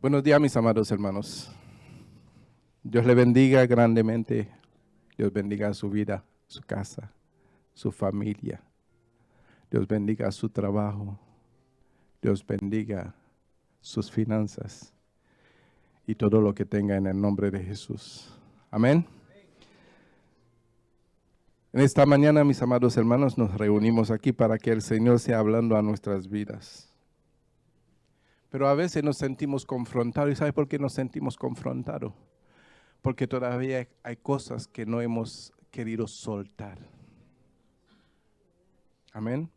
Buenos días, mis amados hermanos. Dios le bendiga grandemente. Dios bendiga su vida, su casa, su familia. Dios bendiga su trabajo. Dios bendiga sus finanzas y todo lo que tenga en el nombre de Jesús. Amén. En esta mañana, mis amados hermanos, nos reunimos aquí para que el Señor sea hablando a nuestras vidas. Pero a veces nos sentimos confrontados. ¿Y sabe por qué nos sentimos confrontados? Porque todavía hay cosas que no hemos querido soltar. Amén.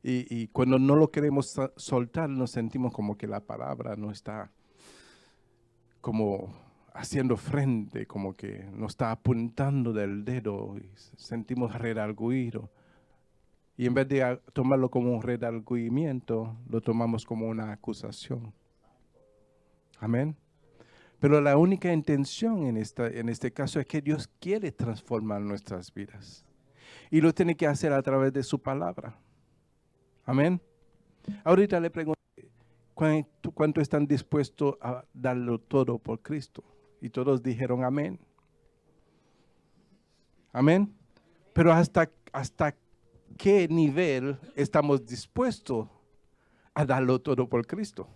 Y cuando no lo queremos soltar, nos sentimos como que la palabra no está como haciendo frente, como que nos está apuntando del dedo y sentimos redarguido. Y en vez de tomarlo como un redargüimiento, lo tomamos como una acusación. Amén. Pero la única intención en este caso es que Dios quiere transformar nuestras vidas. Y lo tiene que hacer a través de su palabra. Amén. Ahorita le pregunto, ¿cuánto están dispuestos a darlo todo por Cristo? Y todos dijeron amén. Amén. Pero ¿hasta qué nivel estamos dispuestos a darlo todo por Cristo?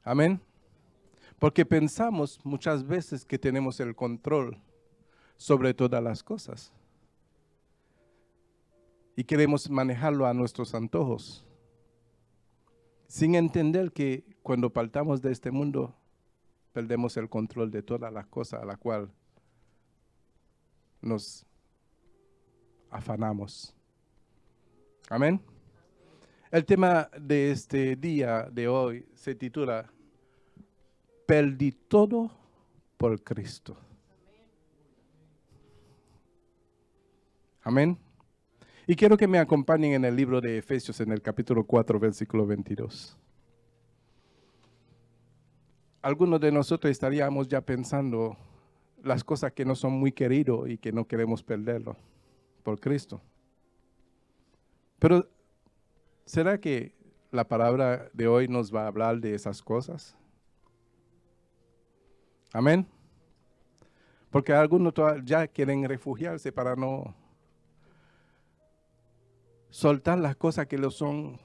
Amén. Porque pensamos muchas veces que tenemos el control sobre todas las cosas. Y queremos manejarlo a nuestros antojos. Sin entender que cuando partamos de este mundo, perdemos el control de todas las cosas a las cuales nos afanamos. Amén. El tema de este día de hoy se titula Perdí todo por Cristo. Amén. Y quiero que me acompañen en el libro de Efesios, en el capítulo 4, versículo 22. Algunos de nosotros estaríamos ya pensando las cosas que no son muy queridos y que no queremos perderlo por Cristo. Pero, ¿será que la palabra de hoy nos va a hablar de esas cosas? Amén. Porque algunos ya quieren refugiarse para no soltar las cosas que les son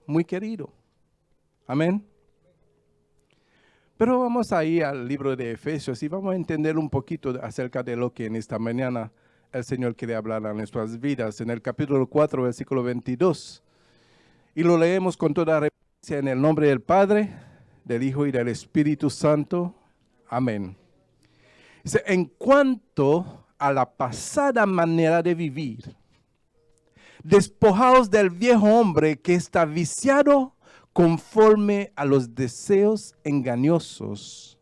muy queridos. Amén. Pero vamos a ir al libro de Efesios y vamos a entender un poquito acerca de lo que en esta mañana el Señor quiere hablar a nuestras vidas. En el capítulo 4, versículo 22. Y lo leemos con toda reverencia en el nombre del Padre, del Hijo y del Espíritu Santo. Amén. Dice, en cuanto a la pasada manera de vivir, despojaos del viejo hombre que está viciado conforme a los deseos engañosos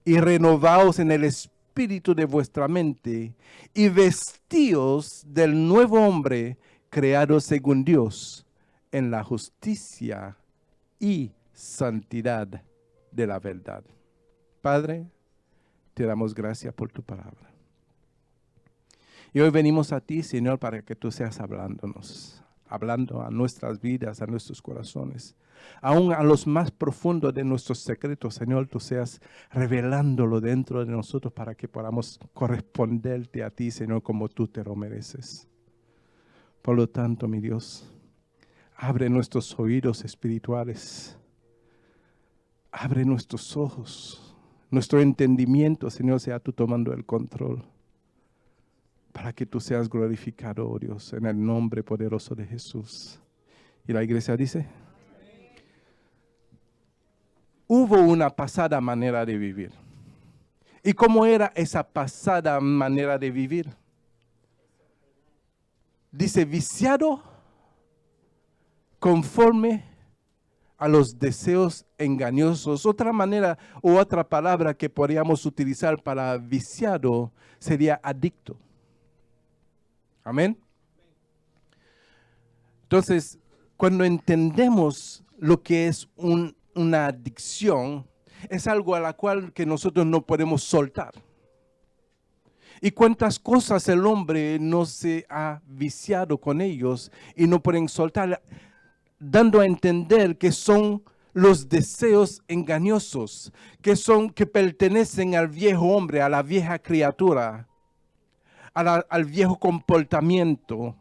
y renovaos en el espíritu de vuestra mente y vestíos del nuevo hombre creado según Dios en la justicia y santidad de la verdad. Padre, te damos gracias por tu palabra. Y hoy venimos a ti, Señor, para que tú seas hablándonos, hablando a nuestras vidas, a nuestros corazones, aún a los más profundos de nuestros secretos, Señor, tú seas revelándolo dentro de nosotros para que podamos corresponderte a ti, Señor, como tú te lo mereces. Por lo tanto, mi Dios, abre nuestros oídos espirituales, abre nuestros ojos, nuestro entendimiento, Señor, sea tú tomando el control. Para que tú seas glorificado, oh Dios, en el nombre poderoso de Jesús. Y la iglesia dice, hubo una pasada manera de vivir. ¿Y cómo era esa pasada manera de vivir? Dice, viciado conforme a los deseos engañosos. Otra manera o otra palabra que podríamos utilizar para viciado sería adicto. Amén. Entonces, cuando entendemos lo que es una adicción, es algo a la cual que nosotros no podemos soltar. Y cuántas cosas el hombre no se ha viciado con ellos y no pueden soltar. dando a entender que son los deseos engañosos, que pertenecen al viejo hombre, a la vieja criatura, al viejo comportamiento,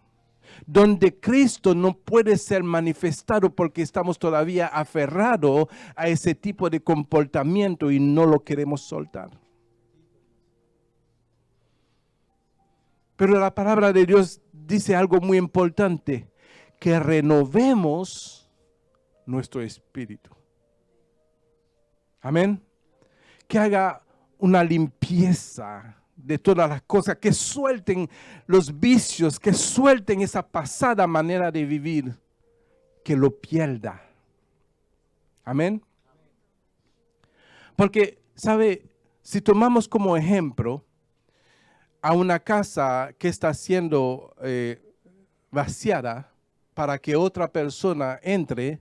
donde Cristo no puede ser manifestado porque estamos todavía aferrados a ese tipo de comportamiento y no lo queremos soltar. Pero la palabra de Dios dice algo muy importante, que renovemos nuestro espíritu. Amén. Que haga una limpieza de todas las cosas, que suelten los vicios, que suelten esa pasada manera de vivir, que lo pierda. Amén. Porque, ¿sabe? Si tomamos como ejemplo a una casa que está siendo vaciada para que otra persona entre,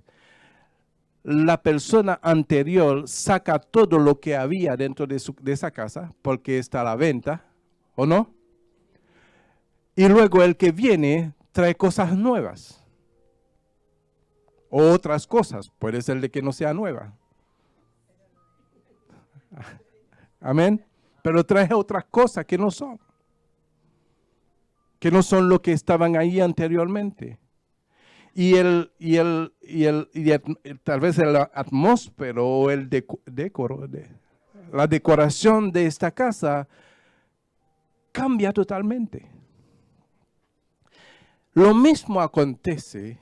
la persona anterior saca todo lo que había dentro de esa casa porque está a la venta, ¿o no? Y luego el que viene trae cosas nuevas. O otras cosas, puede ser de que no sea nueva. Amén. Pero trae otras cosas que no son lo que estaban ahí anteriormente. Y tal vez el atmósfero o el decoro, la decoración de esta casa cambia totalmente. Lo mismo acontece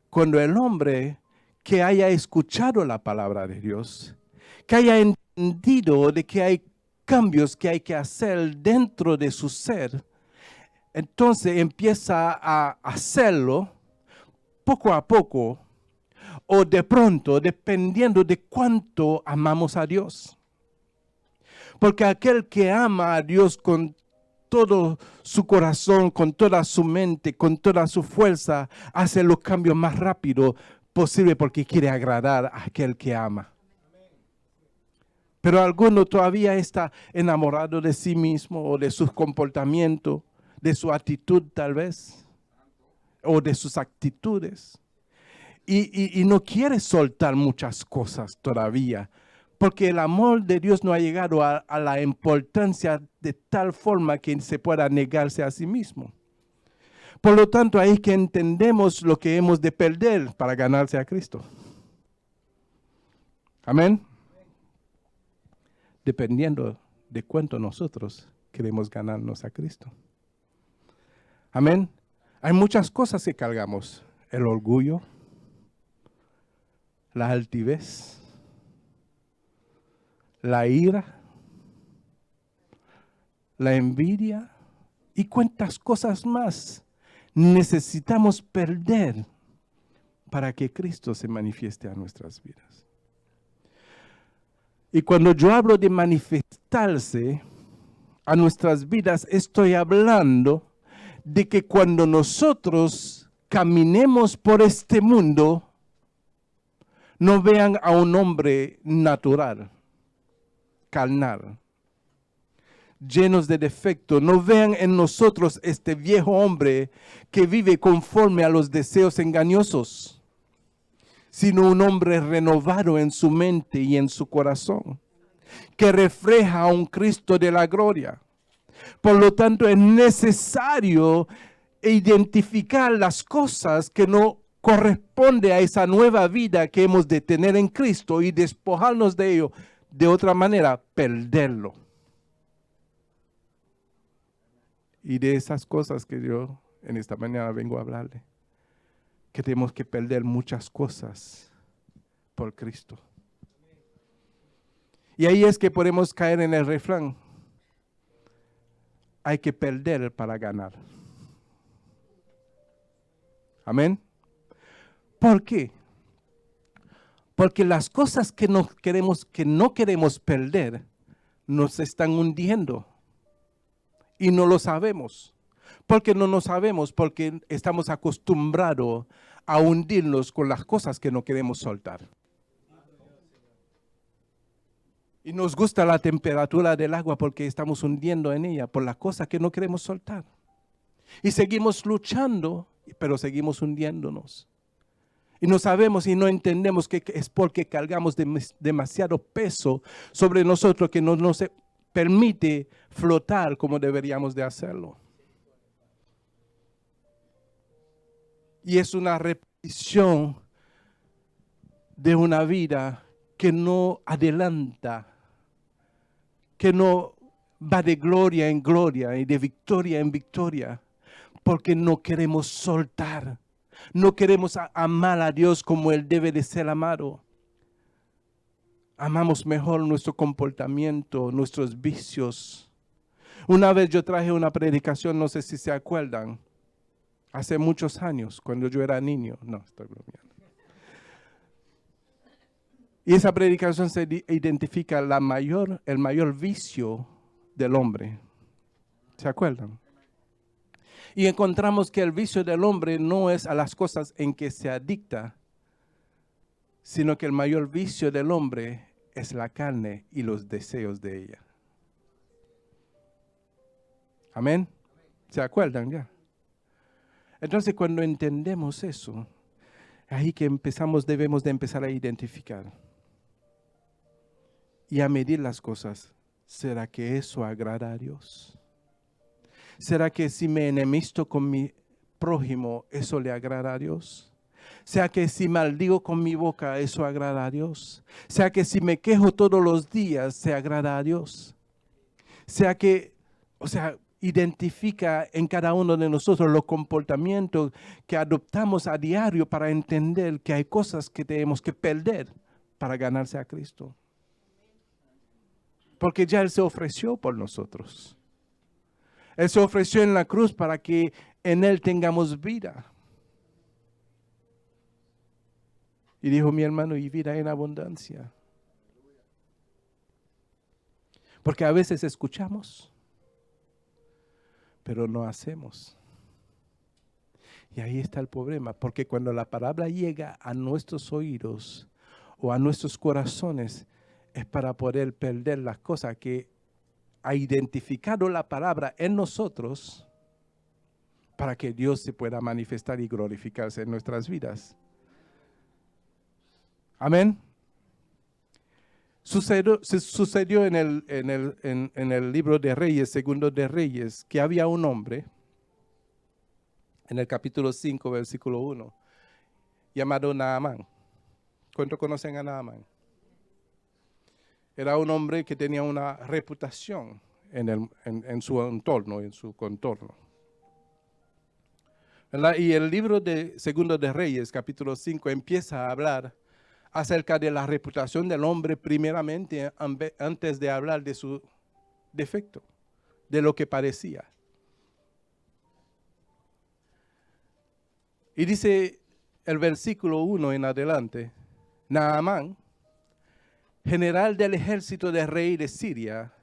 cuando el hombre que haya escuchado la palabra de Dios, que haya entendido de que hay cambios que hay que hacer dentro de su ser, entonces empieza a hacerlo poco a poco o de pronto, dependiendo de cuánto amamos a Dios. Porque aquel que ama a Dios con todo su corazón, con toda su mente, con toda su fuerza, hace los cambios más rápido posible porque quiere agradar a aquel que ama. Pero alguno todavía está enamorado de sí mismo o de su comportamiento, de su actitud tal vez, o de sus actitudes. Y no quiere soltar muchas cosas todavía, porque el amor de Dios no ha llegado a la importancia de tal forma que se pueda negarse a sí mismo. Por lo tanto, ahí que entendemos lo que hemos de perder para ganarse a Cristo. Amén. Dependiendo de cuánto nosotros queremos ganarnos a Cristo. Amén. Hay muchas cosas que cargamos. El orgullo, la altivez, la ira, la envidia y cuántas cosas más necesitamos perder para que Cristo se manifieste a nuestras vidas. Y cuando yo hablo de manifestarse a nuestras vidas, estoy hablando de que cuando nosotros caminemos por este mundo, no vean a un hombre natural, carnal, llenos de defectos. No vean en nosotros este viejo hombre que vive conforme a los deseos engañosos, sino un hombre renovado en su mente y en su corazón, que refleja a un Cristo de la gloria. Por lo tanto, es necesario identificar las cosas que no corresponden a esa nueva vida que hemos de tener en Cristo y despojarnos de ello. De otra manera, perderlo. Y de esas cosas que yo en esta mañana vengo a hablarle. Que tenemos que perder muchas cosas por Cristo. Y ahí es que podemos caer en el refrán. Hay que perder para ganar. Amén. ¿Por qué? Porque las cosas que no queremos perder, nos están hundiendo. Y no lo sabemos. ¿Por qué no lo sabemos? Porque estamos acostumbrados a hundirnos con las cosas que no queremos soltar. Y nos gusta la temperatura del agua porque estamos hundiendo en ella por las cosas que no queremos soltar. Y seguimos luchando, pero seguimos hundiéndonos. Y no sabemos y no entendemos que es porque cargamos demasiado peso sobre nosotros que no nos permite flotar como deberíamos de hacerlo. Y es una repetición de una vida que no adelanta, que no va de gloria en gloria y de victoria en victoria, porque no queremos soltar, no queremos amar a Dios como Él debe de ser amado. Amamos mejor nuestro comportamiento, nuestros vicios. Una vez yo traje una predicación, no sé si se acuerdan, hace muchos años, cuando yo era niño. No, estoy bromeando. Y esa predicación se identifica el mayor vicio del hombre. ¿Se acuerdan? Y encontramos que el vicio del hombre no es a las cosas en que se adicta, sino que el mayor vicio del hombre es la carne y los deseos de ella. Amén. ¿Se acuerdan ya? Entonces, cuando entendemos eso, ahí que debemos de empezar a identificar y a medir las cosas. ¿Será que eso agrada a Dios? ¿Será que si me enemisto con mi prójimo, eso le agrada a Dios? ¿Será que si maldigo con mi boca, eso agrada a Dios? ¿Será que si me quejo todos los días, se agrada a Dios? ¿Será que, identifica en cada uno de nosotros los comportamientos que adoptamos a diario para entender que hay cosas que tenemos que perder para ganarse a Cristo? Porque ya Él se ofreció por nosotros. Él se ofreció en la cruz para que en Él tengamos vida. Y dijo mi hermano, y vida en abundancia. Porque a veces escuchamos, pero no hacemos. Y ahí está el problema, porque cuando la palabra llega a nuestros oídos o a nuestros corazones, es para poder perder las cosas que ha identificado la palabra en nosotros para que Dios se pueda manifestar y glorificarse en nuestras vidas. Amén. Sucedió en el libro de Reyes, segundo de Reyes, que había un hombre, en el capítulo 5, versículo 1, llamado Naamán. ¿Cuántos conocen a Naamán? Era un hombre que tenía una reputación en su entorno, en su contorno. ¿Verdad? Y el libro de Segundo de Reyes, capítulo 5, empieza a hablar acerca de la reputación del hombre primeramente, antes de hablar de su defecto, de lo que parecía. Y dice el versículo 1 en adelante, Naamán, general del ejército del rey de Siria,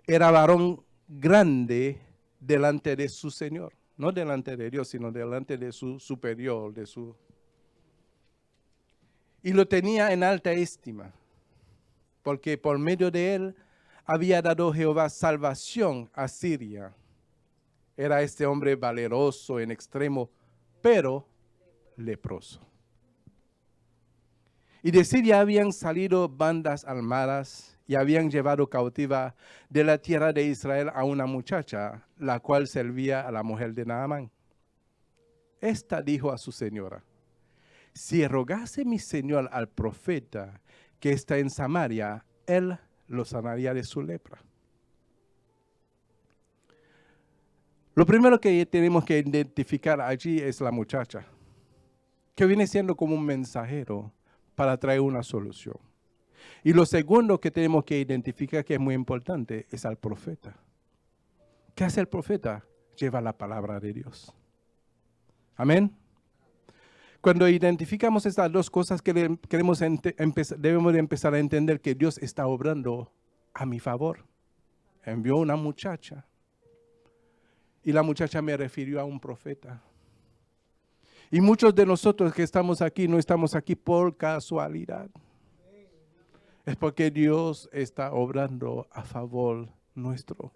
era varón grande delante de su señor. No delante de Dios, sino delante de su superior, y lo tenía en alta estima, porque por medio de él había dado Jehová salvación a Siria. Era este hombre valeroso en extremo, pero leproso. Y de Siria habían salido bandas armadas y habían llevado cautiva de la tierra de Israel a una muchacha, la cual servía a la mujer de Naamán. Esta dijo a su señora, si rogase mi señor al profeta que está en Samaria, él lo sanaría de su lepra. Lo primero que tenemos que identificar allí es la muchacha, que viene siendo como un mensajero para traer una solución. Y lo segundo que tenemos que identificar, que es muy importante, es al profeta. ¿Qué hace el profeta? Lleva la palabra de Dios. Amén. Cuando identificamos estas dos cosas, debemos de empezar a entender que Dios está obrando a mi favor. Envió una muchacha. Y la muchacha me refirió a un profeta. Y muchos de nosotros que estamos aquí, no estamos aquí por casualidad. Es porque Dios está obrando a favor nuestro.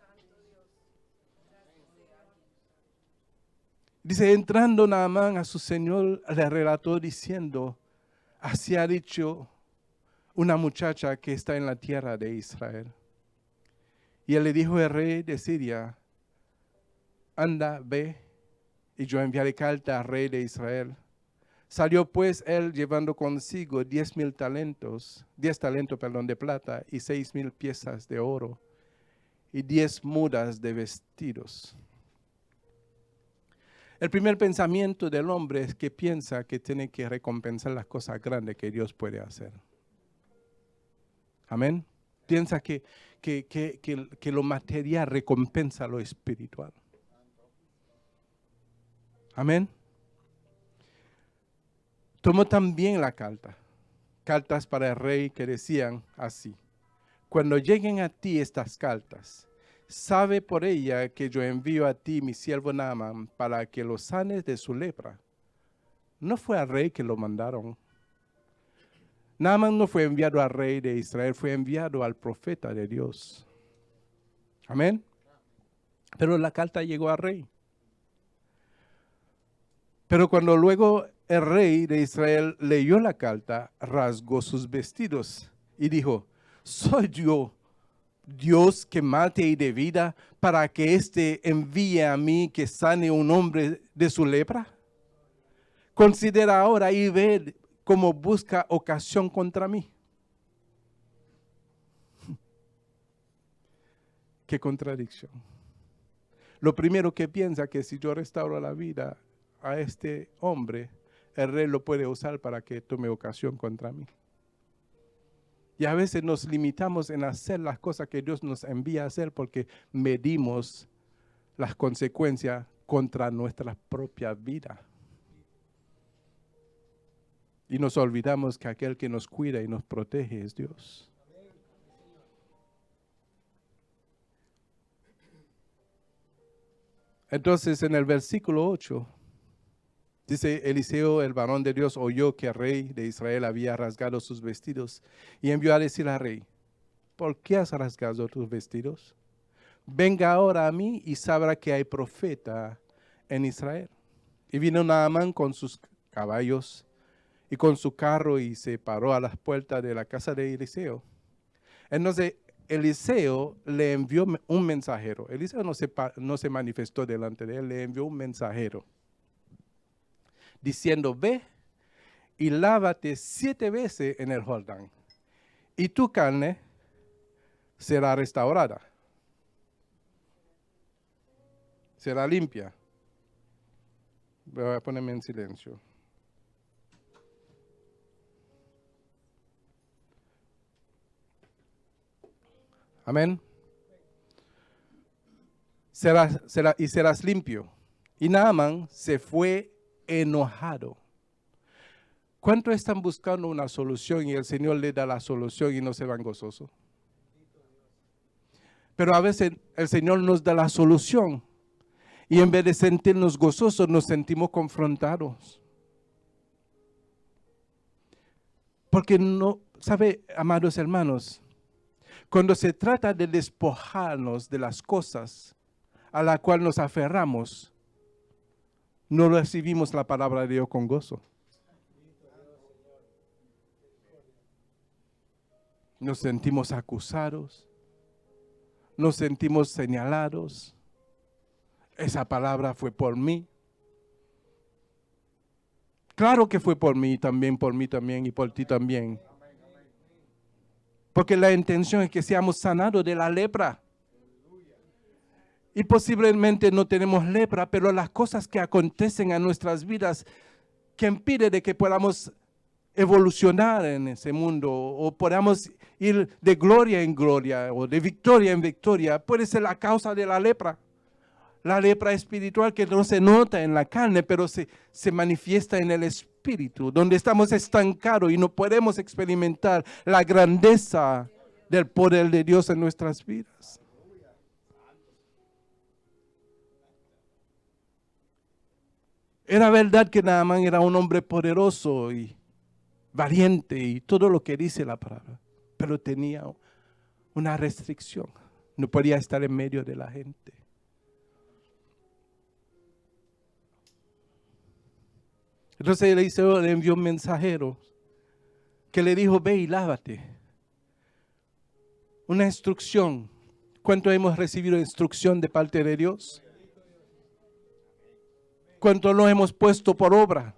Dice, entrando Naamán a su señor, le relató diciendo, así ha dicho una muchacha que está en la tierra de Israel. Y él le dijo al rey de Siria, anda, ve, y yo enviaré carta al rey de Israel. Salió pues él llevando consigo 10 talentos de plata y 6,000 piezas de oro y 10 mudas de vestidos. El primer pensamiento del hombre es que piensa que tiene que recompensar las cosas grandes que Dios puede hacer. Amén. Piensa que lo material recompensa lo espiritual. Amén. Tomó también la cartas para el rey que decían así: cuando lleguen a ti estas cartas, sabe por ella que yo envío a ti mi siervo Naamán para que lo sanes de su lepra. No fue al rey que lo mandaron. Naamán no fue enviado al rey de Israel, fue enviado al profeta de Dios. Amén. Pero la carta llegó al rey. Pero cuando luego el rey de Israel leyó la carta, rasgó sus vestidos y dijo: ¿soy yo Dios que mate y de vida para que éste envíe a mí que sane un hombre de su lepra? Considera ahora y ve cómo busca ocasión contra mí. Qué contradicción. Lo primero que piensa que si yo restauro la vida a este hombre, el rey lo puede usar para que tome ocasión contra mí. Y a veces nos limitamos en hacer las cosas que Dios nos envía a hacer porque medimos las consecuencias contra nuestra propia vida. Y nos olvidamos que aquel que nos cuida y nos protege es Dios. Entonces en el versículo 8, dice: Eliseo, el varón de Dios, oyó que el rey de Israel había rasgado sus vestidos y envió a decir al rey: ¿por qué has rasgado tus vestidos? Venga ahora a mí y sabrá que hay profeta en Israel. Y vino Naamán con sus caballos y con su carro y se paró a las puertas de la casa de Eliseo. Entonces Eliseo le envió un mensajero. Eliseo no se manifestó delante de él, le envió un mensajero diciendo: ve y lávate 7 veces en el Jordán, y tu carne será restaurada, será limpia. Voy a ponerme en silencio. Amén. Serás limpio. Y Naamán se fue enojado. ¿Cuántos están buscando una solución y el Señor le da la solución y no se van gozosos? Pero a veces el Señor nos da la solución y en vez de sentirnos gozosos nos sentimos confrontados. Porque no, ¿sabe, amados hermanos? Cuando se trata de despojarnos de las cosas a las cuales nos aferramos, no recibimos la palabra de Dios con gozo. Nos sentimos acusados, nos sentimos señalados. Esa palabra fue por mí. Claro que fue por mí también y por ti también. Porque la intención es que seamos sanados de la lepra. Y posiblemente no tenemos lepra, pero las cosas que acontecen en nuestras vidas que impiden de que podamos evolucionar en ese mundo o podamos ir de gloria en gloria o de victoria en victoria, puede ser la causa de la lepra. La lepra espiritual que no se nota en la carne, pero se manifiesta en el espíritu, donde estamos estancados y no podemos experimentar la grandeza del poder de Dios en nuestras vidas. Era verdad que Naamán era un hombre poderoso y valiente y todo lo que dice la palabra, pero tenía una restricción. No podía estar en medio de la gente. Entonces Eliseo le envió un mensajero que le dijo, ve y lávate. Una instrucción. ¿Cuánto hemos recibido instrucción de parte de Dios? ¿Cuánto lo hemos puesto por obra?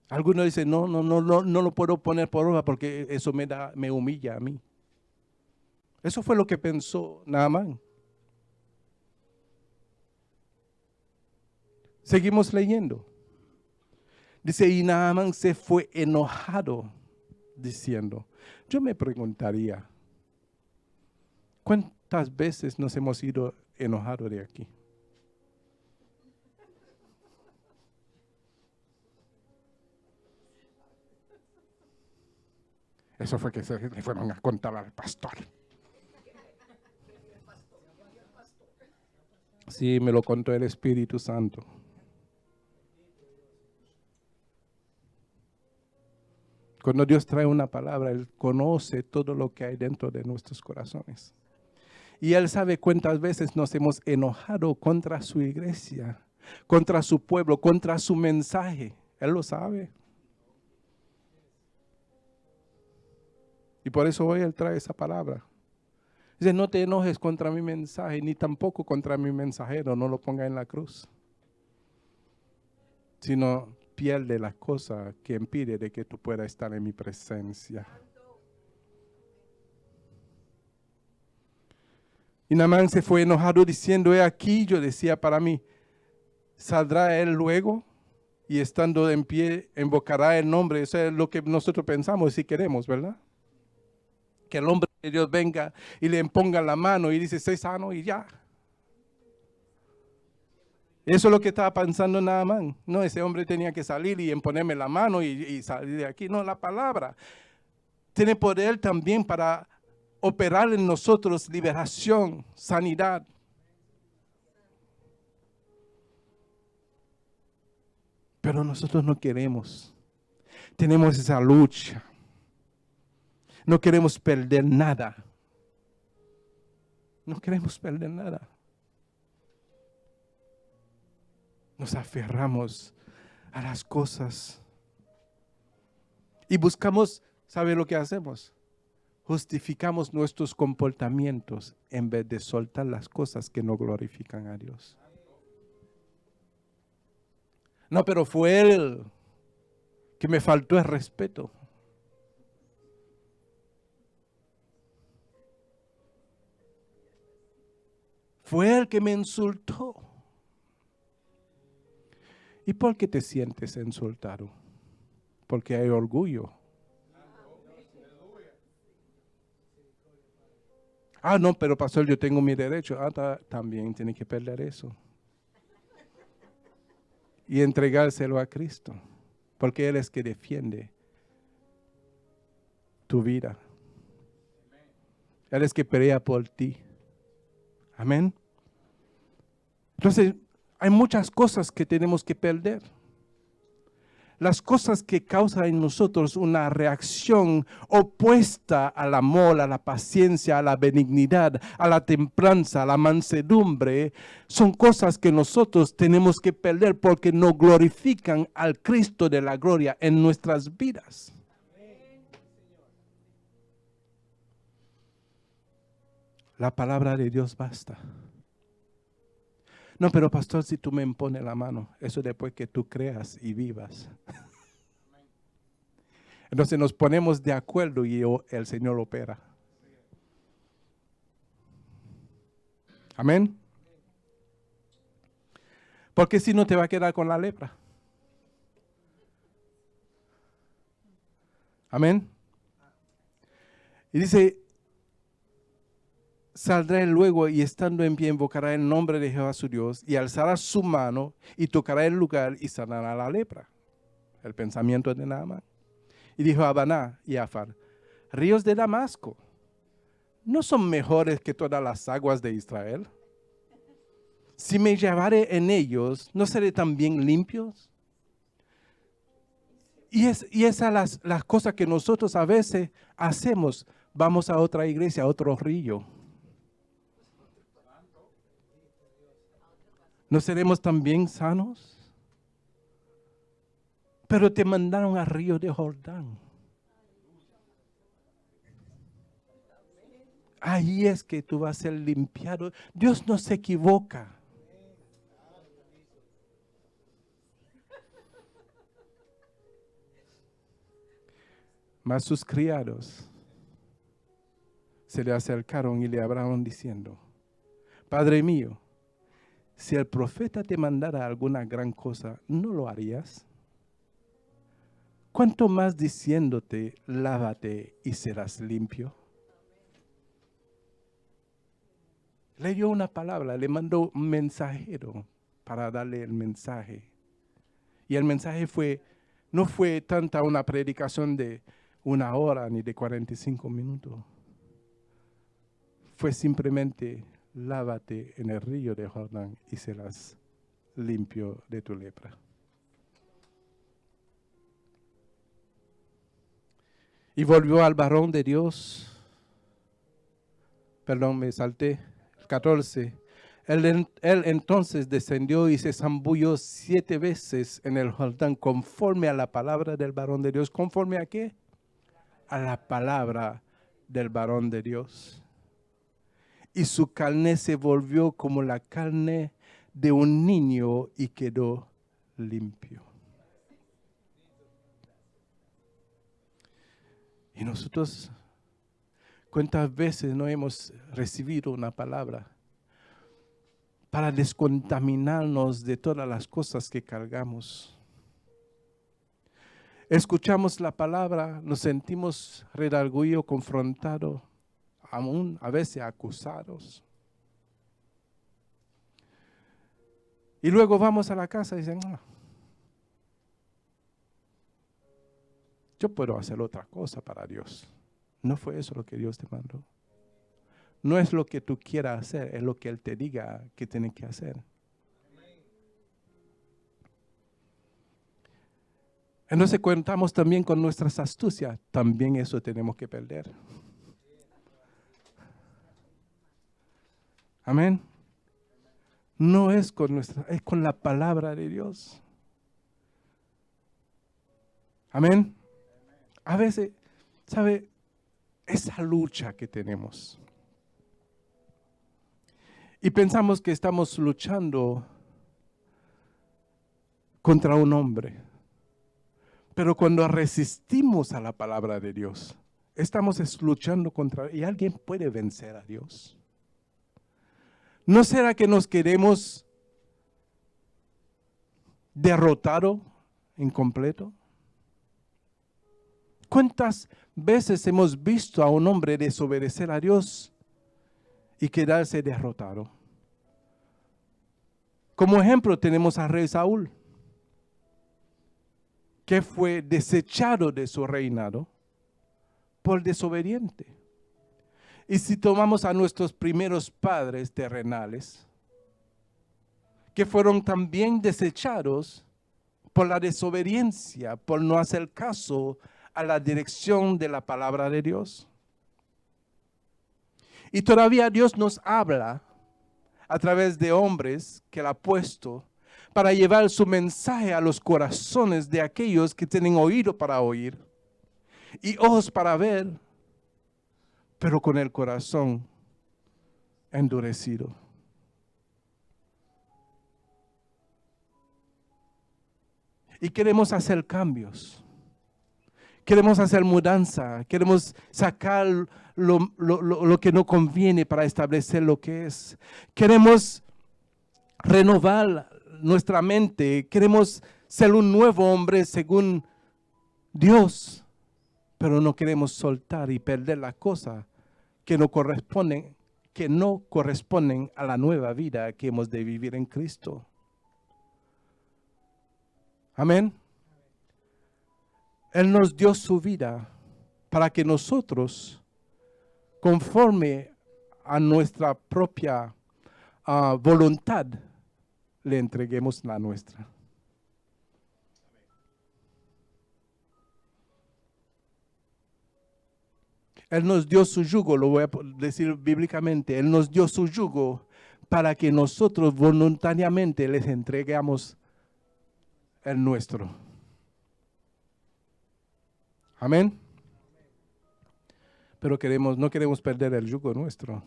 Algunos dicen, no lo puedo poner por obra porque eso me humilla a mí. Eso fue lo que pensó Naamán. Seguimos leyendo. Dice, y Naamán se fue enojado, diciendo, yo me preguntaría, ¿cuántas veces nos hemos ido enojados de aquí? Eso fue que le fueron a contar al pastor. Sí, me lo contó el Espíritu Santo. Cuando Dios trae una palabra, Él conoce todo lo que hay dentro de nuestros corazones. Y Él sabe cuántas veces nos hemos enojado contra su iglesia, contra su pueblo, contra su mensaje. Él lo sabe. Y por eso hoy Él trae esa palabra. Dice, no te enojes contra mi mensaje, ni tampoco contra mi mensajero, no lo ponga en la cruz. Sino pierde las cosas que impide de que tú puedas estar en mi presencia. Y Naamán se fue enojado diciendo, he aquí, yo decía para mí, ¿saldrá él luego? Y estando en pie, invocará el nombre. Eso es lo que nosotros pensamos si queremos, ¿verdad? Que el hombre de Dios venga y le imponga la mano y dice, sé sano y ya. Eso es lo que estaba pensando Naamán. No, ese hombre tenía que salir y imponerme la mano y salir de aquí. No, la palabra tiene poder también para operar en nosotros liberación, sanidad. Pero nosotros no queremos. Tenemos esa lucha. No queremos perder nada. No queremos perder nada. Nos aferramos a las cosas y buscamos, ¿sabe lo que hacemos? Justificamos nuestros comportamientos en vez de soltar las cosas que no glorifican a Dios. No, pero fue él que me faltó el respeto. Fue él que me insultó. ¿Y por qué te sientes insultado? Porque hay orgullo. Ah, no, pero pastor, yo tengo mi derecho. Ah, también tiene que perder eso. Y entregárselo a Cristo. Porque Él es que defiende tu vida. Él es que pelea por ti. Amén. Entonces, hay muchas cosas que tenemos que perder. Las cosas que causan en nosotros una reacción opuesta al amor, a la paciencia, a la benignidad, a la templanza, a la mansedumbre, son cosas que nosotros tenemos que perder porque no glorifican al Cristo de la gloria en nuestras vidas. La palabra de Dios basta. No, pero pastor, si tú me impones la mano, eso después que tú creas y vivas. Entonces nos ponemos de acuerdo y el Señor opera. Amén. Porque si no te va a quedar con la lepra. Amén. Y dice, saldrá él luego y estando en pie invocará el nombre de Jehová su Dios y alzará su mano y tocará el lugar y sanará la lepra. El pensamiento de Naamán. Y dijo a Abaná y a Afar, ríos de Damasco, ¿no son mejores que todas las aguas de Israel? Si me llevaré en ellos, ¿no seré también limpios? Y esas las cosas que nosotros a veces hacemos. Vamos a otra iglesia, a otro río. ¿No seremos también sanos? Pero te mandaron al río de Jordán. Ahí es que tú vas a ser limpiado. Dios no se equivoca. Mas sus criados se le acercaron y le hablaron diciendo: Padre mío, si el profeta te mandara alguna gran cosa, ¿no lo harías? ¿Cuánto más diciéndote, lávate y serás limpio? Leyó una palabra, le mandó un mensajero para darle el mensaje. Y el mensaje no fue tanta una predicación de 1 hora ni de 45 minutos. Fue simplemente, lávate en el río de Jordán y serás limpio de tu lepra. Y volvió al varón de Dios. Perdón, me salté. 14. Él entonces descendió y se zambulló 7 veces en el Jordán conforme a la palabra del varón de Dios. ¿Conforme a qué? A la palabra del varón de Dios. Y su carne se volvió como la carne de un niño y quedó limpio. Y nosotros, ¿cuántas veces no hemos recibido una palabra para descontaminarnos de todas las cosas que cargamos? Escuchamos la palabra, nos sentimos redarguidos, confrontados, aún a veces acusados. Y luego vamos a la casa y dicen, yo puedo hacer otra cosa para Dios. No fue eso lo que Dios te mandó. No es lo que tú quieras hacer, es lo que Él te diga que tienes que hacer. Entonces contamos también con nuestras astucias. También eso tenemos que perder. Amén. No es es con la palabra de Dios. Amén. A veces, ¿sabe? Esa lucha que tenemos. Y pensamos que estamos luchando contra un hombre. Pero cuando resistimos a la palabra de Dios, estamos luchando contra... ¿Y alguien puede vencer a Dios? ¿No será que nos queremos derrotado incompleto? ¿Cuántas veces hemos visto a un hombre desobedecer a Dios y quedarse derrotado? Como ejemplo tenemos al rey Saúl, que fue desechado de su reinado por desobediente. Y si tomamos a nuestros primeros padres terrenales, que fueron también desechados por la desobediencia, por no hacer caso a la dirección de la palabra de Dios. Y todavía Dios nos habla a través de hombres que Él ha puesto para llevar su mensaje a los corazones de aquellos que tienen oído para oír y ojos para ver, pero con el corazón endurecido. Y queremos hacer cambios. Queremos hacer mudanza. Queremos sacar lo que no conviene para establecer lo que es. Queremos renovar nuestra mente. Queremos ser un nuevo hombre según Dios. Pero no queremos soltar y perder las cosas que no corresponden a la nueva vida que hemos de vivir en Cristo. Amén. Él nos dio su vida para que nosotros, conforme a nuestra propia voluntad, le entreguemos la nuestra. Él nos dio su yugo, lo voy a decir bíblicamente, Él nos dio su yugo para que nosotros voluntariamente les entregamos el nuestro. Amén. Pero no queremos perder el yugo nuestro.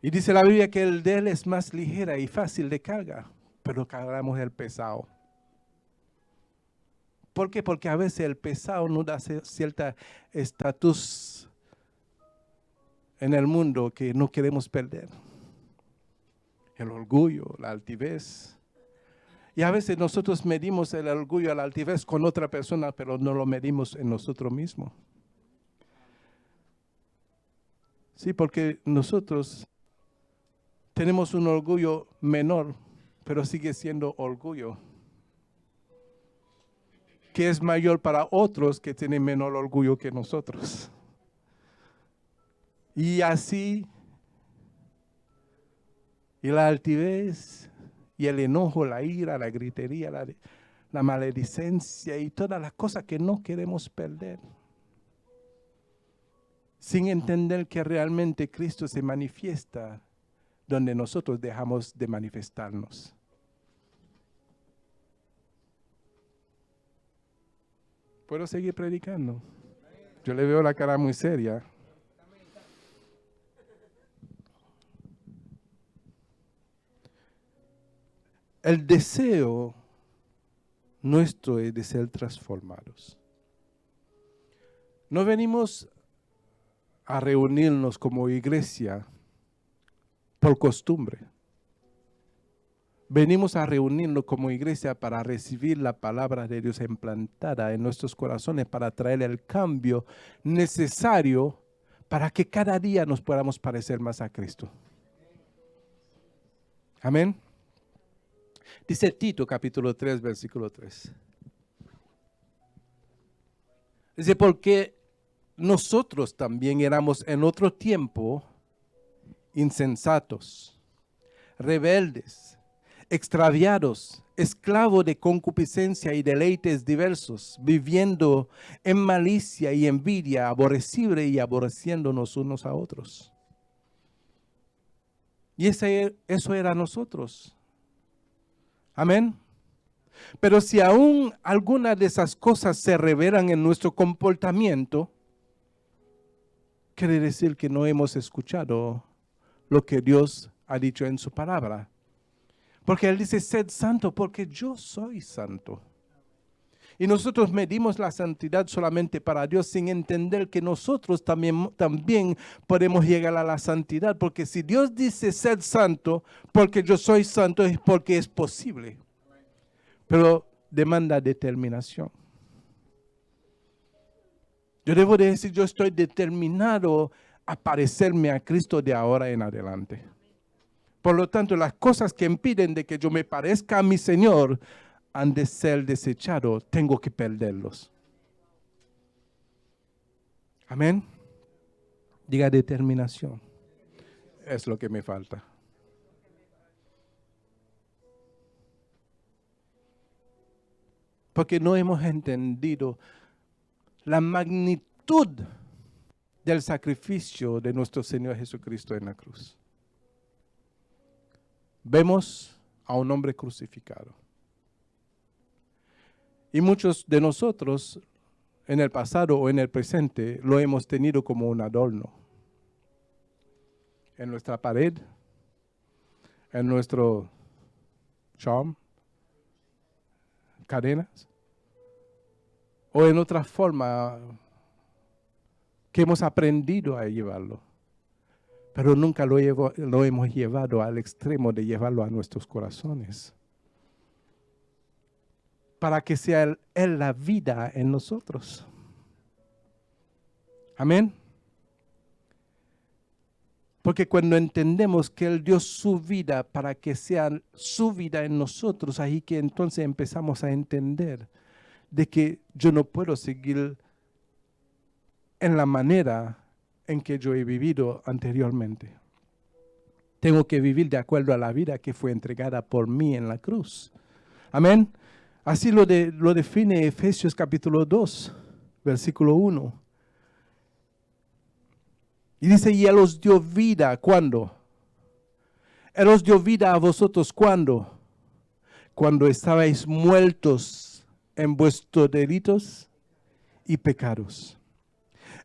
Y dice la Biblia que el de él es más ligera y fácil de carga, pero cargamos el pesado. ¿Por qué? Porque a veces el pesado nos da cierta estatus en el mundo que no queremos perder. El orgullo, la altivez. Y a veces nosotros medimos el orgullo, la altivez con otra persona, pero no lo medimos en nosotros mismos. Sí, porque nosotros tenemos un orgullo menor, pero sigue siendo orgullo, que es mayor para otros que tienen menor orgullo que nosotros. Y así, y la altivez, y el enojo, la ira, la gritería, la maledicencia y todas las cosas que no queremos perder. Sin entender que realmente Cristo se manifiesta donde nosotros dejamos de manifestarnos. ¿Puedo seguir predicando? Yo le veo la cara muy seria. El deseo nuestro es de ser transformados. No venimos a reunirnos como iglesia por costumbre. Venimos a reunirnos como iglesia para recibir la palabra de Dios implantada en nuestros corazones, para traer el cambio necesario para que cada día nos podamos parecer más a Cristo. Amén. Dice Tito capítulo 3, versículo 3. Dice, porque nosotros también éramos en otro tiempo insensatos, rebeldes, extraviados, esclavos de concupiscencia y deleites diversos, viviendo en malicia y envidia, aborrecible y aborreciéndonos unos a otros. Y eso era nosotros. Amén. Pero si aún algunas de esas cosas se revelan en nuestro comportamiento, quiere decir que no hemos escuchado lo que Dios ha dicho en su palabra. Porque Él dice, sed santo porque yo soy santo. Y nosotros medimos la santidad solamente para Dios sin entender que nosotros también podemos llegar a la santidad. Porque si Dios dice, sed santo porque yo soy santo, es porque es posible. Pero demanda determinación. Yo debo de decir, yo estoy determinado a parecerme a Cristo de ahora en adelante. Por lo tanto, las cosas que impiden de que yo me parezca a mi Señor han de ser desechados. Tengo que perderlos. Amén. Diga determinación. Es lo que me falta. Porque no hemos entendido la magnitud del sacrificio de nuestro Señor Jesucristo en la cruz. Vemos a un hombre crucificado. Y muchos de nosotros, en el pasado o en el presente, lo hemos tenido como un adorno. En nuestra pared, en nuestro charm, cadenas, o en otra forma que hemos aprendido a llevarlo. Pero nunca lo hemos llevado al extremo de llevarlo a nuestros corazones. Para que sea Él la vida en nosotros. Amén. Porque cuando entendemos que Él dio su vida para que sea su vida en nosotros, ahí que entonces empezamos a entender de que yo no puedo seguir en la manera en que yo he vivido anteriormente. Tengo que vivir de acuerdo a la vida que fue entregada por mí en la cruz. Amén. Así lo define Efesios capítulo 2, versículo 1. Y dice, y Él os dio vida, ¿cuándo? Él os dio vida a vosotros cuando estabais muertos en vuestros delitos y pecados,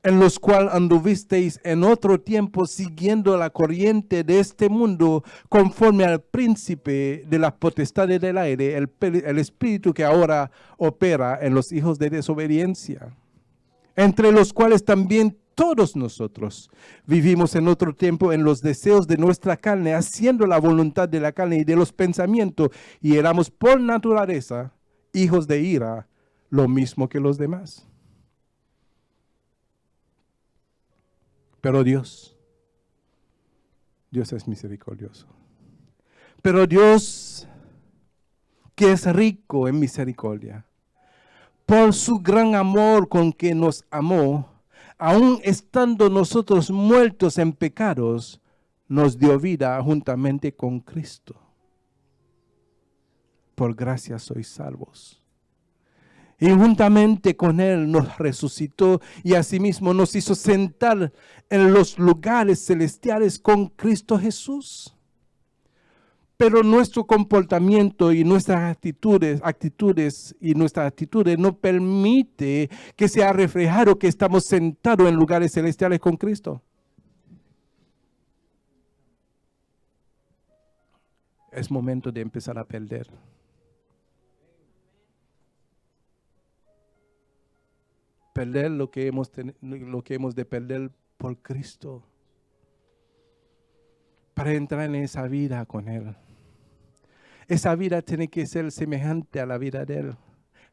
en los cuales anduvisteis en otro tiempo siguiendo la corriente de este mundo, conforme al príncipe de las potestades del aire, el espíritu que ahora opera en los hijos de desobediencia, entre los cuales también todos nosotros vivimos en otro tiempo en los deseos de nuestra carne, haciendo la voluntad de la carne y de los pensamientos, y éramos por naturaleza hijos de ira, lo mismo que los demás. Pero Dios es misericordioso. Pero Dios, que es rico en misericordia, por su gran amor con que nos amó, aun estando nosotros muertos en pecados, nos dio vida juntamente con Cristo. Por gracia sois salvos. Y juntamente con Él nos resucitó y asimismo nos hizo sentar en los lugares celestiales con Cristo Jesús. Pero nuestro comportamiento y nuestras actitudes no permite que sea reflejado que estamos sentados en lugares celestiales con Cristo. Es momento de empezar a perder. Perder lo que hemos de perder por Cristo, para entrar en esa vida con Él. Esa vida tiene que ser semejante a la vida de Él,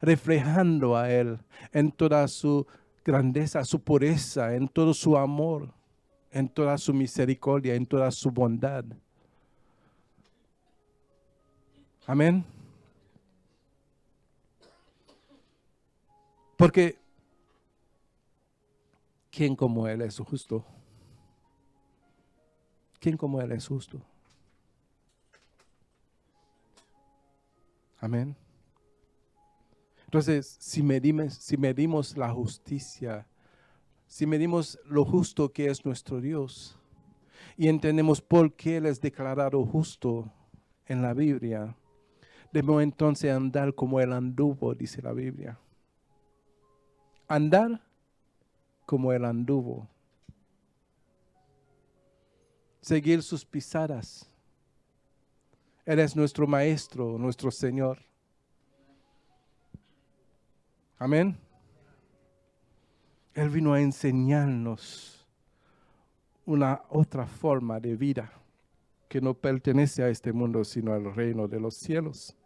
reflejando a Él en toda su grandeza, su pureza, en todo su amor, en toda su misericordia, en toda su bondad. Amén. Porque ¿quién como Él es justo? ¿Quién como Él es justo? Amén. Entonces, si medimos la justicia, si medimos lo justo que es nuestro Dios, y entendemos por qué Él es declarado justo en la Biblia, debemos entonces andar como Él anduvo, dice la Biblia. Andar como Él anduvo. Seguir sus pisadas. Él es nuestro Maestro, nuestro Señor. Amén. Él vino a enseñarnos una otra forma de vida que no pertenece a este mundo, sino al reino de los cielos.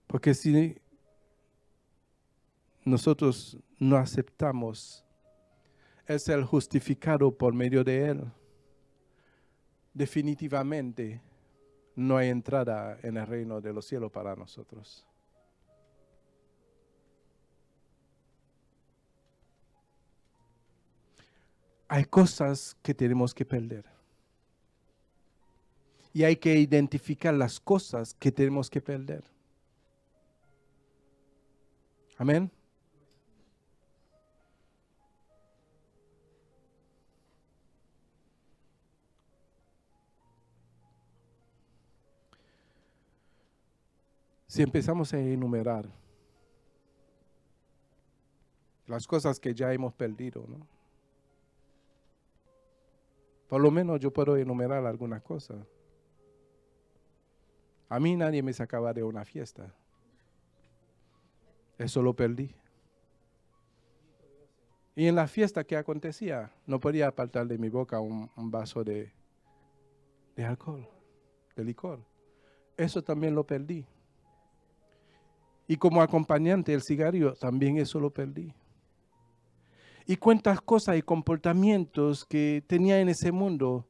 Porque si nosotros no aceptamos el ser justificado por medio de Él, definitivamente no hay entrada en el reino de los cielos para nosotros. Hay cosas que tenemos que perder. Y hay que identificar las cosas que tenemos que perder. Amén. Si empezamos a enumerar las cosas que ya hemos perdido, ¿no? Por lo menos yo puedo enumerar algunas cosas. A mí nadie me sacaba de una fiesta. Eso lo perdí. Y en la fiesta que acontecía, no podía apartar de mi boca un vaso de alcohol, de licor. Eso también lo perdí. Y como acompañante el cigarrillo, también eso lo perdí. Y cuántas cosas y comportamientos que tenía en ese mundo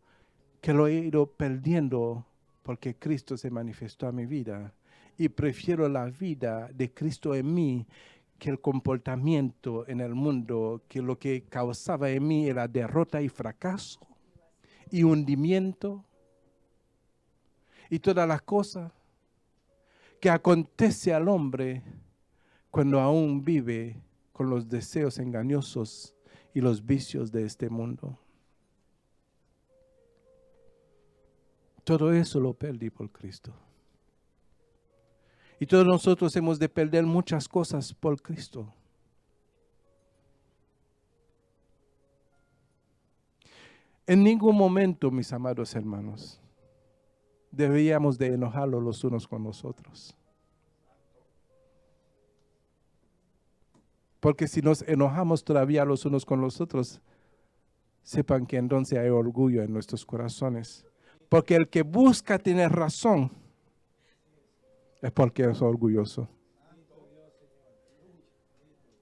que lo he ido perdiendo porque Cristo se manifestó a mi vida. Y prefiero la vida de Cristo en mí que el comportamiento en el mundo, que lo que causaba en mí era derrota y fracaso y hundimiento y todas las cosas que acontece al hombre cuando aún vive con los deseos engañosos y los vicios de este mundo. Todo eso lo perdí por Cristo. Y todos nosotros hemos de perder muchas cosas por Cristo. En ningún momento, mis amados hermanos, deberíamos de enojarlos los unos con los otros. Porque si nos enojamos todavía los unos con los otros, sepan que entonces hay orgullo en nuestros corazones. Porque el que busca tener razón es porque es orgulloso.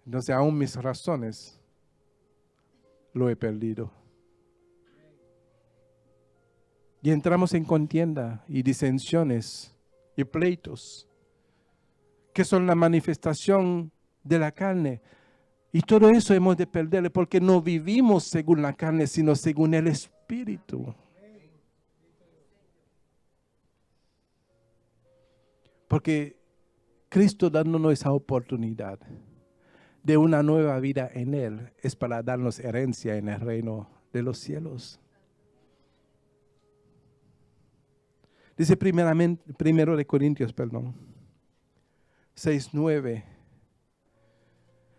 Entonces aún mis razones lo he perdido. Y entramos en contienda y disensiones y pleitos, que son la manifestación de la carne. Y todo eso hemos de perderle porque no vivimos según la carne, sino según el Espíritu. Porque Cristo dándonos esa oportunidad de una nueva vida en Él es para darnos herencia en el reino de los cielos. Dice primero de Corintios, 6:9.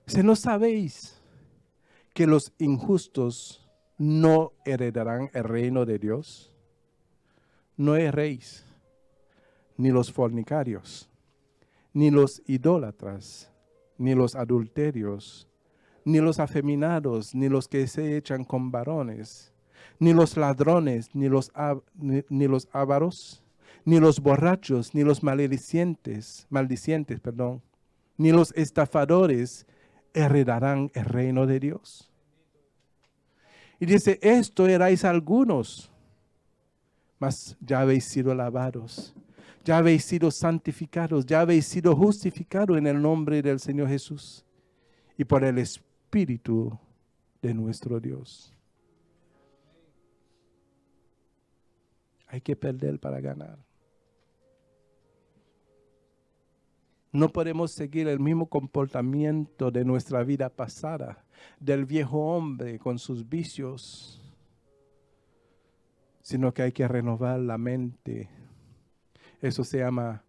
Si no sabéis que los injustos no heredarán el reino de Dios, no erréis, ni los fornicarios, ni los idólatras, ni los adulterios, ni los afeminados, ni los que se echan con varones, ni los ladrones, ni los ávaros, ni los borrachos, ni los maldicientes, ni los estafadores heredarán el reino de Dios. Y dice, esto erais algunos, mas ya habéis sido lavados, ya habéis sido santificados, ya habéis sido justificados en el nombre del Señor Jesús y por el Espíritu de nuestro Dios. Hay que perder para ganar. No podemos seguir el mismo comportamiento de nuestra vida pasada, del viejo hombre con sus vicios, sino que hay que renovar la mente. Eso se llama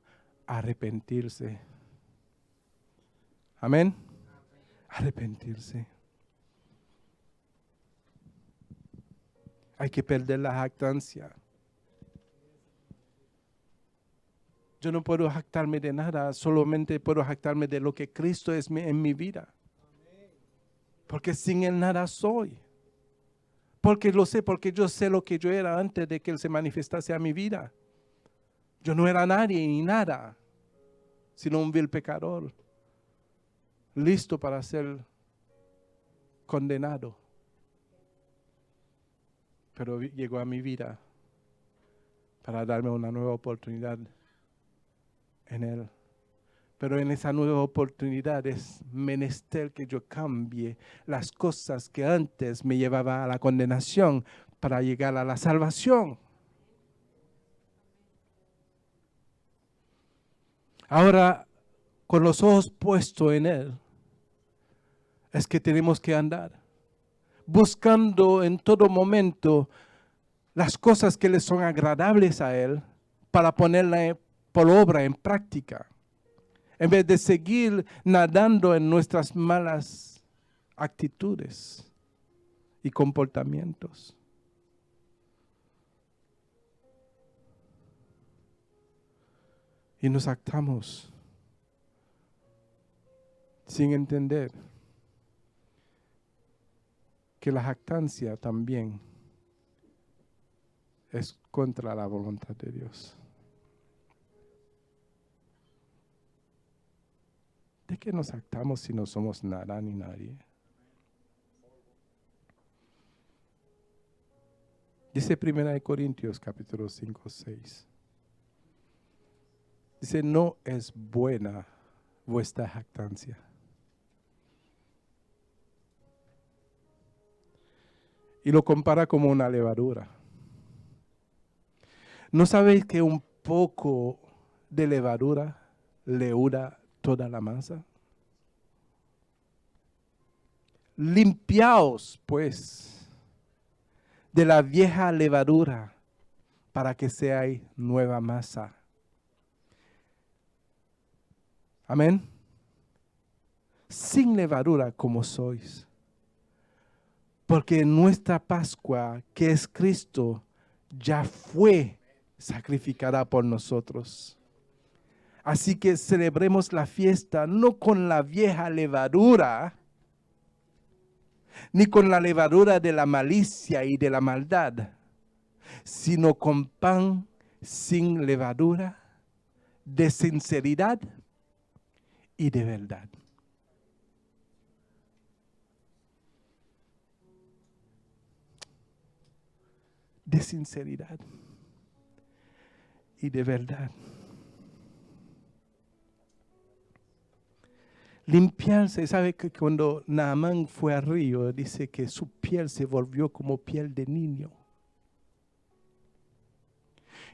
arrepentirse. Amén. Arrepentirse. Hay que perder la jactancia. Yo no puedo jactarme de nada, solamente puedo jactarme de lo que Cristo es en mi vida. Porque sin Él nada soy. Porque lo sé, porque yo sé lo que yo era antes de que Él se manifestase a mi vida. Yo no era nadie ni nada, sino un vil pecador, listo para ser condenado. Pero llegó a mi vida para darme una nueva oportunidad en Él. Pero en esa nueva oportunidad es menester que yo cambie las cosas que antes me llevaban a la condenación para llegar a la salvación. Ahora, con los ojos puestos en Él, es que tenemos que andar, buscando en todo momento las cosas que le son agradables a Él para ponerla por obra, en práctica. En vez de seguir nadando en nuestras malas actitudes y comportamientos. Y nos jactamos sin entender que la jactancia también es contra la voluntad de Dios. ¿De qué nos jactamos si no somos nada ni nadie? Dice 1 Corintios capítulo 5, 6. Dice, no es buena vuestra jactancia. Y lo compara como una levadura. ¿No sabéis que un poco de levadura leuda toda la masa? Limpiaos, pues, de la vieja levadura para que seáis nueva masa. Amén. Sin levadura como sois. Porque nuestra Pascua, que es Cristo, ya fue sacrificada por nosotros. Así que celebremos la fiesta no con la vieja levadura, ni con la levadura de la malicia y de la maldad, sino con pan sin levadura, de sinceridad y de verdad. De sinceridad y de verdad. Limpiarse, ¿sabe que cuando Naamán fue al río, dice que su piel se volvió como piel de niño?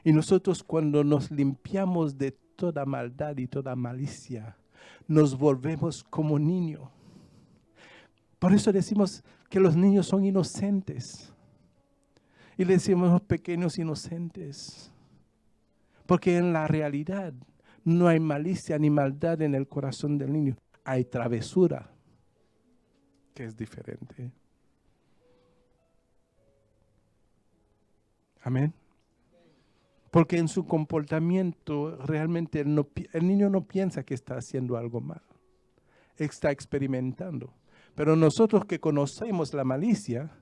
Y nosotros cuando nos limpiamos de toda maldad y toda malicia, nos volvemos como niños. Por eso decimos que los niños son inocentes. Y le decimos los pequeños inocentes. Porque en la realidad no hay malicia ni maldad en el corazón del niño. Hay travesura, que es diferente. Amén. Porque en su comportamiento realmente el niño no piensa que está haciendo algo mal. Está experimentando. Pero nosotros que conocemos la malicia,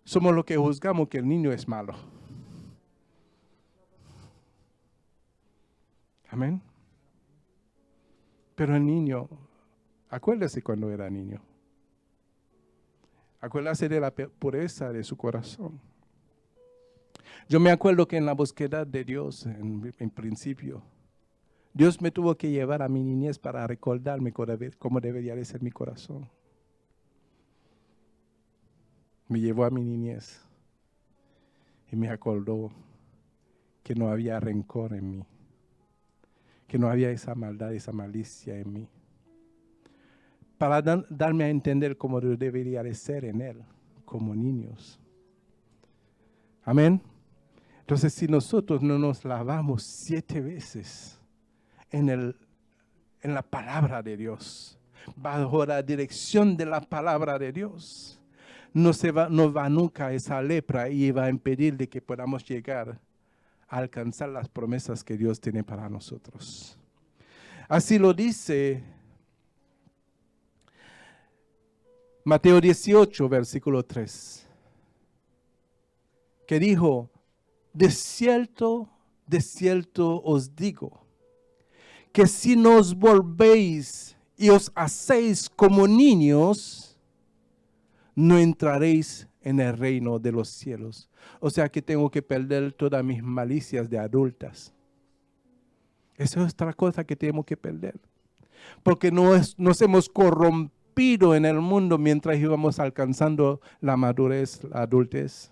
somos los que juzgamos que el niño es malo. Amén. Pero el niño, acuérdese cuando era niño. Acuérdese de la pureza de su corazón. Yo me acuerdo que en la búsqueda de Dios, en principio, Dios me tuvo que llevar a mi niñez para recordarme cómo debería de ser mi corazón. Me llevó a mi niñez y me acordó que no había rencor en mí, que no había esa maldad, esa malicia en mí, para darme a entender cómo debería de ser en Él, como niños. Amén. Entonces, si nosotros no nos lavamos 7 veces en la palabra de Dios, bajo la dirección de la palabra de Dios, no va nunca esa lepra y va a impedir de que podamos llegar a alcanzar las promesas que Dios tiene para nosotros. Así lo dice Mateo 18, versículo 3, que dijo: de cierto os digo, que si nos volvéis y os hacéis como niños, no entraréis en el reino de los cielos. O sea que tengo que perder todas mis malicias de adultas. Esa es otra cosa que tenemos que perder. Porque nos hemos corrompido en el mundo mientras íbamos alcanzando la madurez, la adultez.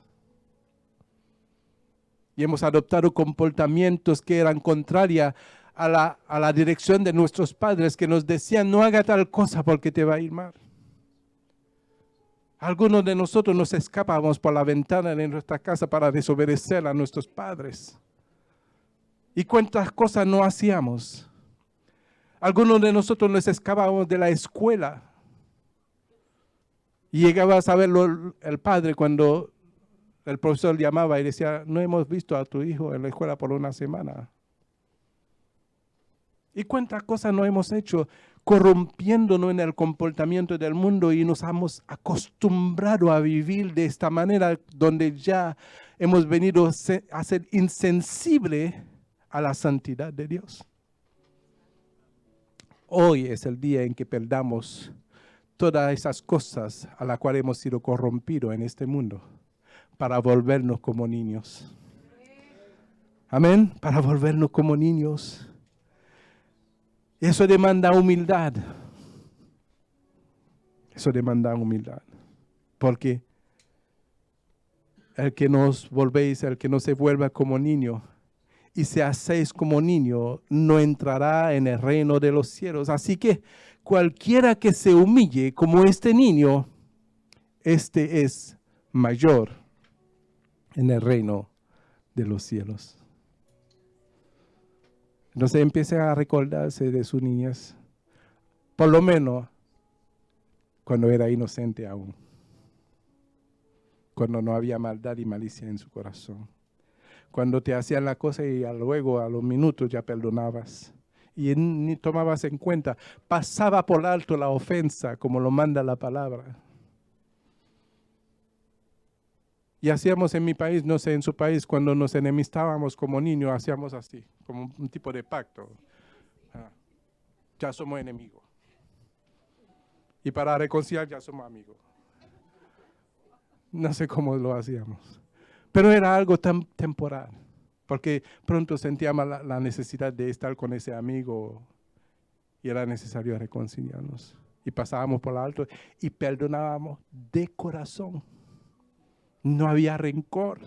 Y hemos adoptado comportamientos que eran contrarios a la dirección de nuestros padres, que nos decían: no haga tal cosa porque te va a ir mal. Algunos de nosotros nos escapábamos por la ventana de nuestra casa para desobedecer a nuestros padres. ¿Y cuántas cosas no hacíamos? Algunos de nosotros nos escapábamos de la escuela. Y llegaba a saberlo el padre cuando el profesor llamaba y decía: no hemos visto a tu hijo en la escuela por una semana. ¿Y cuántas cosas no hemos hecho corrompiéndonos en el comportamiento del mundo y nos hemos acostumbrado a vivir de esta manera, donde ya hemos venido a ser insensibles a la santidad de Dios? Hoy es el día en que perdamos todas esas cosas a las cuales hemos sido corrompidos en este mundo, para volvernos como niños. Amén, para volvernos como niños. Eso demanda humildad. Eso demanda humildad. Porque el que nos volvéis, el que no se vuelva como niño y se hacéis como niño, no entrará en el reino de los cielos. Así que cualquiera que se humille como este niño, este es mayor en el reino de los cielos. Entonces empiecen a recordarse de su niñez, por lo menos cuando era inocente aún, cuando no había maldad y malicia en su corazón, cuando te hacían la cosa y luego a los minutos ya perdonabas y ni tomabas en cuenta, pasaba por alto la ofensa como lo manda la palabra. Y hacíamos en mi país, no sé, en su país, cuando nos enemistábamos como niños, hacíamos así, como un tipo de pacto. Ya somos enemigos. Y para reconciliar ya somos amigos. No sé cómo lo hacíamos. Pero era algo tan temporal. Porque pronto sentíamos la necesidad de estar con ese amigo y era necesario reconciliarnos. Y pasábamos por alto y perdonábamos de corazón. No había rencor.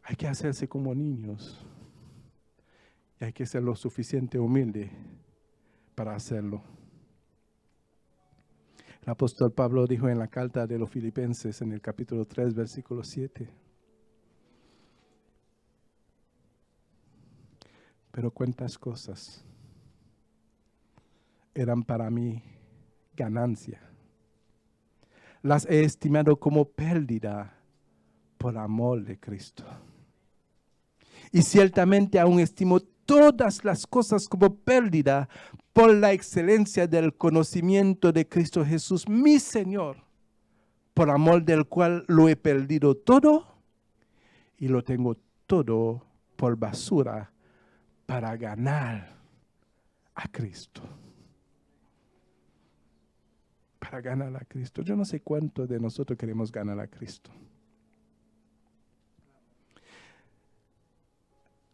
Hay que hacerse como niños. Y hay que ser lo suficiente humilde para hacerlo. El apóstol Pablo dijo en la carta de los Filipenses, en el capítulo 3, versículo 7. Pero cuántas cosas eran para mí ganancia. Las he estimado como pérdida por amor de Cristo. Y ciertamente aún estimo todas las cosas como pérdida por la excelencia del conocimiento de Cristo Jesús, mi Señor, por amor del cual lo he perdido todo y lo tengo todo por basura para ganar a Cristo. Para ganar a Cristo. Yo no sé cuánto de nosotros queremos ganar a Cristo.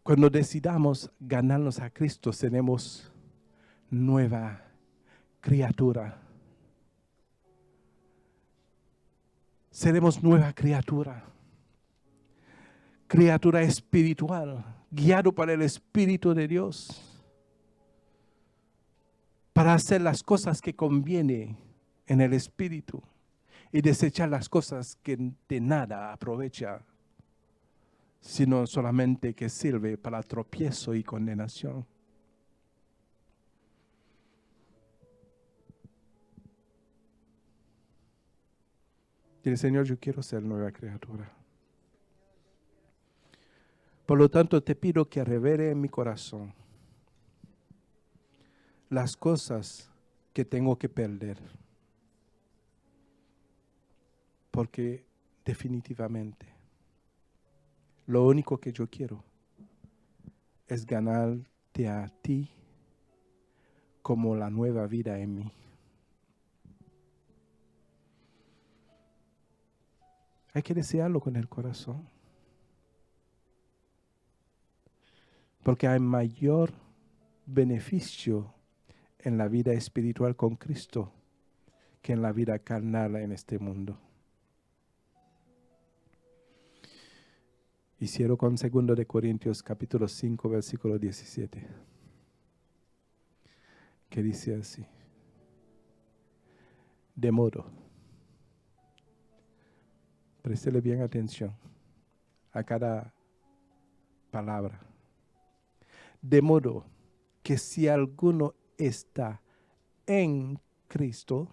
Cuando decidamos ganarnos a Cristo, seremos nueva criatura. Seremos nueva criatura. Criatura espiritual, guiado por el Espíritu de Dios, para hacer las cosas que conviene en el Espíritu y desechar las cosas que de nada aprovecha, sino solamente que sirve para tropiezo y condenación. Dile, Señor, yo quiero ser nueva criatura. Por lo tanto, te pido que revele en mi corazón las cosas que tengo que perder. Porque definitivamente lo único que yo quiero es ganarte a ti como la nueva vida en mí. Hay que desearlo con el corazón. Porque hay mayor beneficio en la vida espiritual con Cristo que en la vida carnal en este mundo. Y cierro con 2 de Corintios capítulo 5, versículo 17. Que dice así. De modo, préstele bien atención a cada palabra. De modo que si alguno está en Cristo,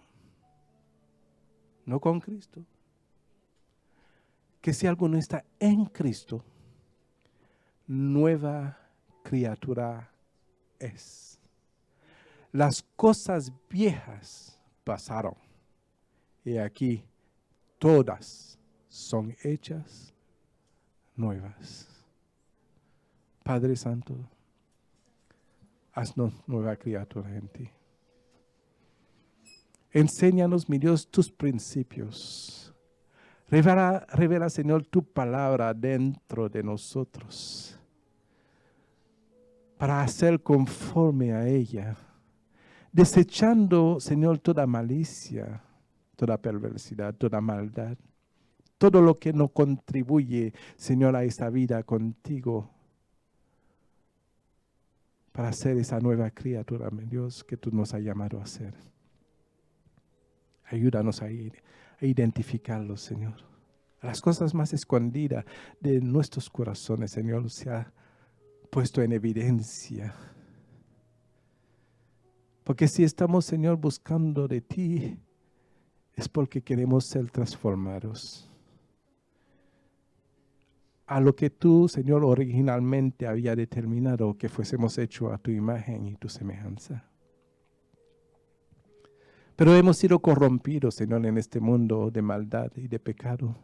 no con Cristo, que si alguno está en Cristo, nueva criatura es. Las cosas viejas pasaron y aquí todas son hechas nuevas. Padre Santo, haznos nueva criatura en ti. Enséñanos, mi Dios, tus principios. Revela, Señor, tu palabra dentro de nosotros para hacer conforme a ella, desechando, Señor, toda malicia, toda perversidad, toda maldad, todo lo que no contribuye, Señor, a esa vida contigo, para ser esa nueva criatura, mi Dios, que tú nos has llamado a ser. Ayúdanos a identificarlo, Señor, las cosas más escondidas de nuestros corazones, Señor, se ha puesto en evidencia. Porque si estamos, Señor, buscando de ti, es porque queremos ser transformados a lo que tú, Señor, originalmente había determinado que fuésemos hechos a tu imagen y tu semejanza. Pero hemos sido corrompidos, Señor, en este mundo de maldad y de pecado.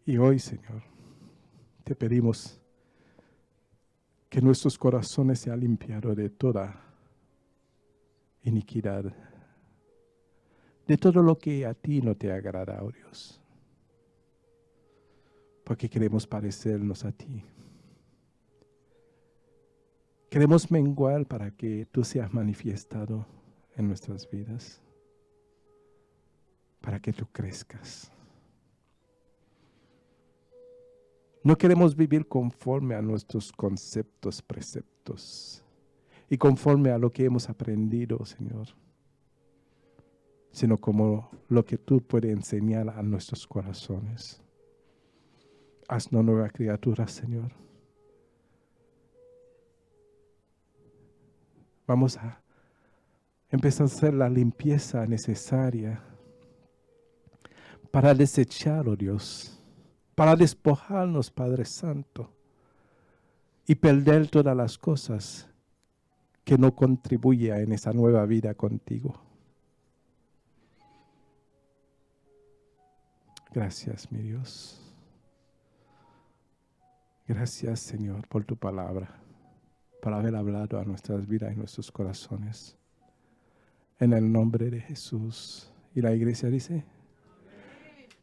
Y hoy, Señor, te pedimos que nuestros corazones sean limpiados de toda iniquidad, de todo lo que a ti no te agrada, oh Dios. Porque queremos parecernos a ti. Queremos menguar para que tú seas manifestado en nuestras vidas, para que tú crezcas. No queremos vivir conforme a nuestros conceptos, preceptos y conforme a lo que hemos aprendido, Señor, sino como lo que tú puedes enseñar a nuestros corazones. Haznos nueva criatura, Señor. Vamos a empezar a hacer la limpieza necesaria para desechar, oh Dios, para despojarnos, Padre Santo, y perder todas las cosas que no contribuyen en esa nueva vida contigo. Gracias, mi Dios. Gracias, Señor, por tu palabra, por haber hablado a nuestras vidas y nuestros corazones. En el nombre de Jesús. Y la iglesia dice,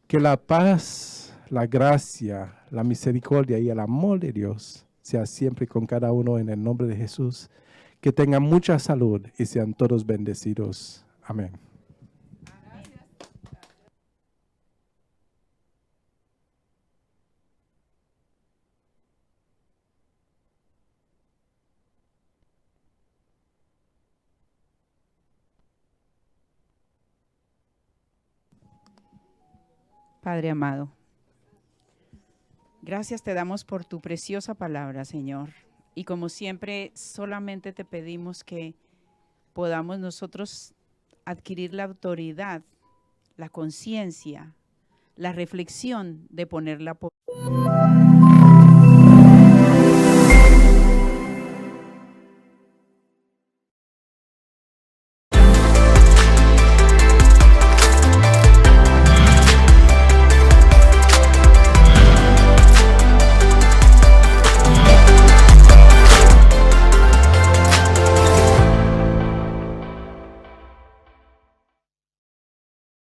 que la paz, la gracia, la misericordia y el amor de Dios sea siempre con cada uno en el nombre de Jesús. Que tengan mucha salud y sean todos bendecidos. Amén. Padre amado, gracias te damos por tu preciosa palabra, Señor. Y como siempre, solamente te pedimos que podamos nosotros adquirir la autoridad, la conciencia, la reflexión de ponerla por